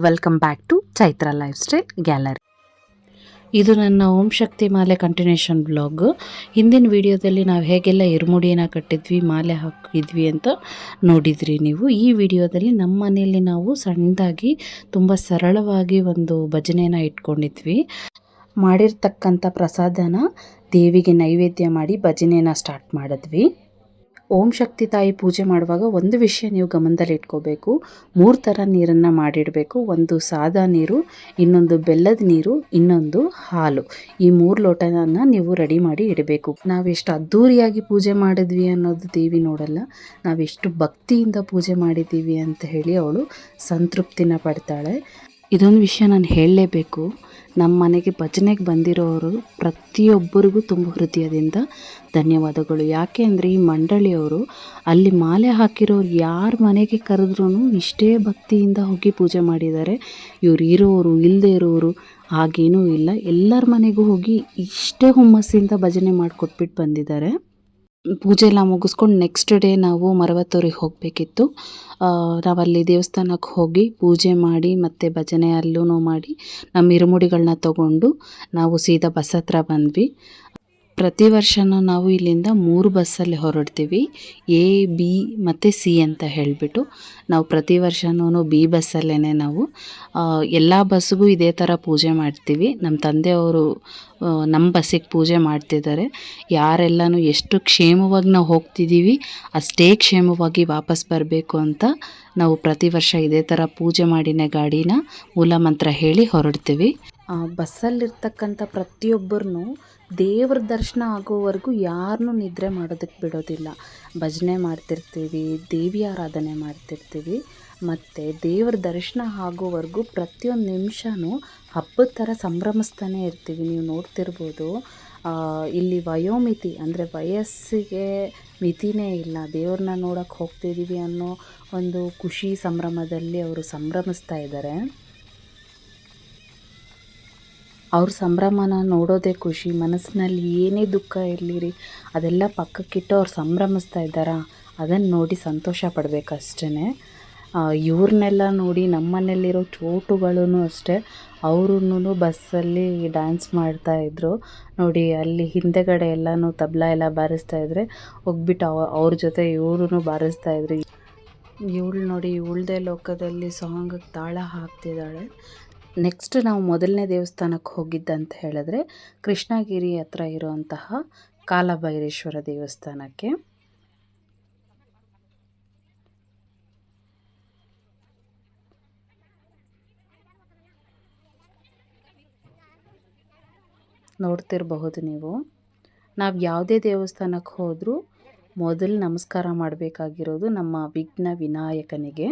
Welcome back to Chaitra lifestyle gallery. ಇದು ನನ್ನ ಓಂ ಶಕ್ತಿ ಮಾಲೆ ಕಂಟಿನ್ಯೂಷನ್ ಬ್ಲಾಗ್. ಹಿಂದಿನ ವಿಡಿಯೋದಲ್ಲಿ ನಾವು ಹೇಗೆಲ್ಲ ಇರುಮುಡಿಯನ್ನು ಕಟ್ಟಿದ್ವಿ, ಮಾಲೆ ಹಾಕಿದ್ವಿ ಅಂತ ನೋಡಿದ್ರಿ ನೀವು. ಈ ವಿಡಿಯೋದಲ್ಲಿ ನಮ್ಮ ಮನೆಯಲ್ಲಿ ನಾವು ಸಣ್ಣದಾಗಿ ತುಂಬ ಸರಳವಾಗಿ ಒಂದು ಭಜನೆಯನ್ನು ಇಟ್ಕೊಂಡಿದ್ವಿ. ಮಾಡಿರ್ತಕ್ಕಂಥ ಪ್ರಸಾದನ ದೇವಿಗೆ ನೈವೇದ್ಯ ಮಾಡಿ ಭಜನೆಯನ್ನು ಸ್ಟಾರ್ಟ್ ಮಾಡಿದ್ವಿ. ಓಂ ಶಕ್ತಿ ತಾಯಿ ಪೂಜೆ ಮಾಡುವಾಗ ಒಂದು ವಿಷಯ ನೀವು ಗಮನದಲ್ಲಿ ಇಟ್ಕೋಬೇಕು. 3 ಥರ ನೀರನ್ನು ಮಾಡಿಡಬೇಕು. ಒಂದು ಸಾದಾ ನೀರು, ಇನ್ನೊಂದು ಬೆಲ್ಲದ ನೀರು, ಇನ್ನೊಂದು ಹಾಲು. ಈ 3 ಲೋಟವನ್ನು ನೀವು ರೆಡಿ ಮಾಡಿ ಇಡಬೇಕು. ನಾವೆಷ್ಟು ಅದ್ಧೂರಿಯಾಗಿ ಪೂಜೆ ಮಾಡಿದ್ವಿ ಅನ್ನೋದು ದೇವಿ ನೋಡಲ್ಲ, ನಾವೆಷ್ಟು ಭಕ್ತಿಯಿಂದ ಪೂಜೆ ಮಾಡಿದ್ದೀವಿ ಅಂತ ಹೇಳಿ ಅವಳು ಸಂತೃಪ್ತಿನ ಪಡ್ತಾಳೆ. ಇದೊಂದು ವಿಷಯ ನಾನು ಹೇಳಲೇಬೇಕು. ನಮ್ಮ ಮನೆಗೆ ಭಜನೆಗೆ ಬಂದಿರೋರು ಪ್ರತಿಯೊಬ್ಬರಿಗೂ ತುಂಬ ಹೃದಯದಿಂದ ಧನ್ಯವಾದಗಳು. ಯಾಕೆ ಅಂದರೆ ಈ ಮಂಡಳಿಯವರು ಅಲ್ಲಿ ಮಾಲೆ ಹಾಕಿರೋರು ಯಾರ ಮನೆಗೆ ಕರೆದ್ರೂ ಇಷ್ಟೇ ಭಕ್ತಿಯಿಂದ ಹೋಗಿ ಪೂಜೆ ಮಾಡಿದ್ದಾರೆ. ಇವ್ರು ಇರೋರು ಇಲ್ಲದೆ ಇರೋರು ಹಾಗೇನೂ ಇಲ್ಲ, ಎಲ್ಲರ ಮನೆಗೂ ಹೋಗಿ ಇಷ್ಟೇ ಹುಮ್ಮಸ್ಸಿಂದ ಭಜನೆ ಮಾಡಿಕೊಟ್ಬಿಟ್ಟು ಬಂದಿದ್ದಾರೆ. ಪೂಜೆ ಎಲ್ಲ ಮುಗಿಸ್ಕೊಂಡು ನೆಕ್ಸ್ಟ್ ಡೇ ನಾವು ಮರವತ್ತೂರಿಗೆ ಹೋಗಬೇಕಿತ್ತು. ನಾವಲ್ಲಿ ದೇವಸ್ಥಾನಕ್ಕೆ ಹೋಗಿ ಪೂಜೆ ಮಾಡಿ ಮತ್ತು ಭಜನೆ ಅಲ್ಲೂ ಮಾಡಿ ನಮ್ಮ ಇರುಮುಡಿಗಳನ್ನ ತಗೊಂಡು ನಾವು ಸೀದಾ ಬಸ್ ಹತ್ರ ಬಂದ್ವಿ. ಪ್ರತಿ ವರ್ಷವೂ ನಾವು ಇಲ್ಲಿಂದ 3 ಬಸ್ಸಲ್ಲಿ ಹೊರಡ್ತೀವಿ, ಎ, ಬಿ ಮತ್ತು ಸಿ ಅಂತ ಹೇಳಿಬಿಟ್ಟು. ನಾವು ಪ್ರತಿ ವರ್ಷವೂ ಬಿ ಬಸ್ಸಲ್ಲೇ ನಾವು ಎಲ್ಲ ಬಸ್ಸಿಗೂ ಇದೇ ಥರ ಪೂಜೆ ಮಾಡ್ತೀವಿ. ನಮ್ಮ ತಂದೆಯವರು ನಮ್ಮ ಬಸ್ಸಿಗೆ ಪೂಜೆ ಮಾಡ್ತಿದ್ದಾರೆ. ಯಾರೆಲ್ಲನೂ ಎಷ್ಟು ಕ್ಷೇಮವಾಗಿ ನಾವು ಹೋಗ್ತಿದ್ದೀವಿ ಅಷ್ಟೇ ಕ್ಷೇಮವಾಗಿ ವಾಪಸ್ ಬರಬೇಕು ಅಂತ ನಾವು ಪ್ರತಿ ವರ್ಷ ಇದೇ ಥರ ಪೂಜೆ ಮಾಡಿನೇ ಗಾಡಿನ ಮೂಲ ಮಂತ್ರ ಹೇಳಿ ಹೊರಡ್ತೀವಿ. ಬಸ್ಸಲ್ಲಿರ್ತಕ್ಕಂಥ ಪ್ರತಿಯೊಬ್ಬರನ್ನು ದೇವ್ರ ದರ್ಶನ ಆಗೋವರೆಗೂ ಯಾರನ್ನೂ ನಿದ್ರೆ ಮಾಡೋದಕ್ಕೆ ಬಿಡೋದಿಲ್ಲ. ಭಜನೆ ಮಾಡ್ತಿರ್ತೀವಿ, ದೇವಿ ಆರಾಧನೆ ಮಾಡ್ತಿರ್ತೀವಿ, ಮತ್ತು ದೇವ್ರ ದರ್ಶನ ಆಗೋವರೆಗೂ ಪ್ರತಿಯೊಂದು ನಿಮಿಷವೂ ಹಬ್ಬದ ಥರ ಸಂಭ್ರಮಿಸ್ತಾನೆ ಇರ್ತೀವಿ. ನೀವು ನೋಡ್ತಿರ್ಬೋದು, ಇಲ್ಲಿ ವಯೋಮಿತಿ ಅಂದರೆ ವಯಸ್ಸಿಗೆ ಮಿತಿನೇ ಇಲ್ಲ. ದೇವ್ರನ್ನ ನೋಡೋಕ್ಕೆ ಹೋಗ್ತಿದ್ದೀವಿ ಅನ್ನೋ ಒಂದು ಖುಷಿ ಸಂಭ್ರಮದಲ್ಲಿ ಅವರು ಸಂಭ್ರಮಿಸ್ತಾ ಇದ್ದಾರೆ. ಅವ್ರ ಸಂಭ್ರಮನ ನೋಡೋದೇ ಖುಷಿ. ಮನಸ್ಸಿನಲ್ಲಿ ಏನೇ ದುಃಖ ಇರಲಿರಿ ಅದೆಲ್ಲ ಪಕ್ಕಕ್ಕಿಟ್ಟು ಅವ್ರು ಸಂಭ್ರಮಿಸ್ತಾ ಇದ್ದಾರಾ, ಅದನ್ನು ನೋಡಿ ಸಂತೋಷ ಪಡಬೇಕಷ್ಟೇ. ಇವ್ರನ್ನೆಲ್ಲ ನೋಡಿ ನಮ್ಮನೇಲಿರೋ ಚೋಟುಗಳೂ ಅಷ್ಟೇ, ಅವ್ರೂ ಬಸ್ಸಲ್ಲಿ ಡ್ಯಾನ್ಸ್ ಮಾಡ್ತಾಯಿದ್ರು ನೋಡಿ. ಅಲ್ಲಿ ಹಿಂದೆಗಡೆ ಎಲ್ಲನೂ ತಬಲ ಎಲ್ಲ ಬಾರಿಸ್ತಾಯಿದ್ರೆ ಹೋಗ್ಬಿಟ್ಟು ಅವ್ರ ಜೊತೆ ಇವ್ರೂ ಬಾರಿಸ್ತಾಯಿದ್ರು. ಇವಳು ನೋಡಿ ಇವಳದೇ ಲೋಕದಲ್ಲಿ ಸಾಂಗಿಗೆ ತಾಳ ಹಾಕ್ತಿದ್ದಾಳೆ. ನೆಕ್ಸ್ಟ್ ನಾವು ಮೊದಲನೇ ದೇವಸ್ಥಾನಕ್ಕೆ ಹೋಗಿದ್ದಂತ ಹೇಳಿದ್ರೆ ಕೃಷ್ಣಗಿರಿ ಹತ್ರ ಇರುವಂತಹ ಕಾಲಭೈರೇಶ್ವರ ದೇವಸ್ಥಾನಕ್ಕೆ. ನೋಡ್ತಿರಬಹುದು ನೀವು, ನಾವು ಯಾವುದೇ ದೇವಸ್ಥಾನಕ್ಕೆ ಹೋದರೂ ಮೊದಲು ನಮಸ್ಕಾರ ಮಾಡಬೇಕಾಗಿರೋದು ನಮ್ಮ ವಿಘ್ನ ವಿನಾಯಕನಿಗೆ.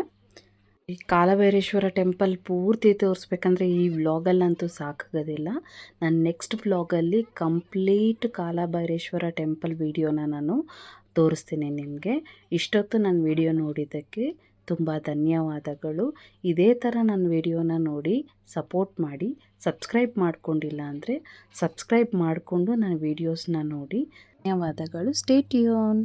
ಈ ಕಾಲಭೈರೇಶ್ವರ ಟೆಂಪಲ್ ಪೂರ್ತಿ ತೋರಿಸ್ಬೇಕಂದ್ರೆ ಈ ವ್ಲಾಗಲ್ಲಂತೂ ಸಾಕಾಗೋದಿಲ್ಲ. ನಾನು ನೆಕ್ಸ್ಟ್ ವ್ಲಾಗಲ್ಲಿ ಕಂಪ್ಲೀಟ್ ಕಾಲಭೈರೇಶ್ವರ ಟೆಂಪಲ್ ವಿಡಿಯೋನ ನಾನು ತೋರಿಸ್ತೀನಿ ನಿಮಗೆ. ಇಷ್ಟೊತ್ತು ನನ್ನ ವಿಡಿಯೋ ನೋಡಿದ್ದಕ್ಕೆ ತುಂಬ ಧನ್ಯವಾದಗಳು. ಇದೇ ಥರ ನನ್ನ ವಿಡಿಯೋನ ನೋಡಿ ಸಪೋರ್ಟ್ ಮಾಡಿ. ಸಬ್ಸ್ಕ್ರೈಬ್ ಮಾಡ್ಕೊಂಡಿಲ್ಲ ಅಂದರೆ ಸಬ್ಸ್ಕ್ರೈಬ್ ಮಾಡಿಕೊಂಡು ನನ್ನ ವೀಡಿಯೋಸ್ನ ನೋಡಿ. ಧನ್ಯವಾದಗಳು. Stay tune.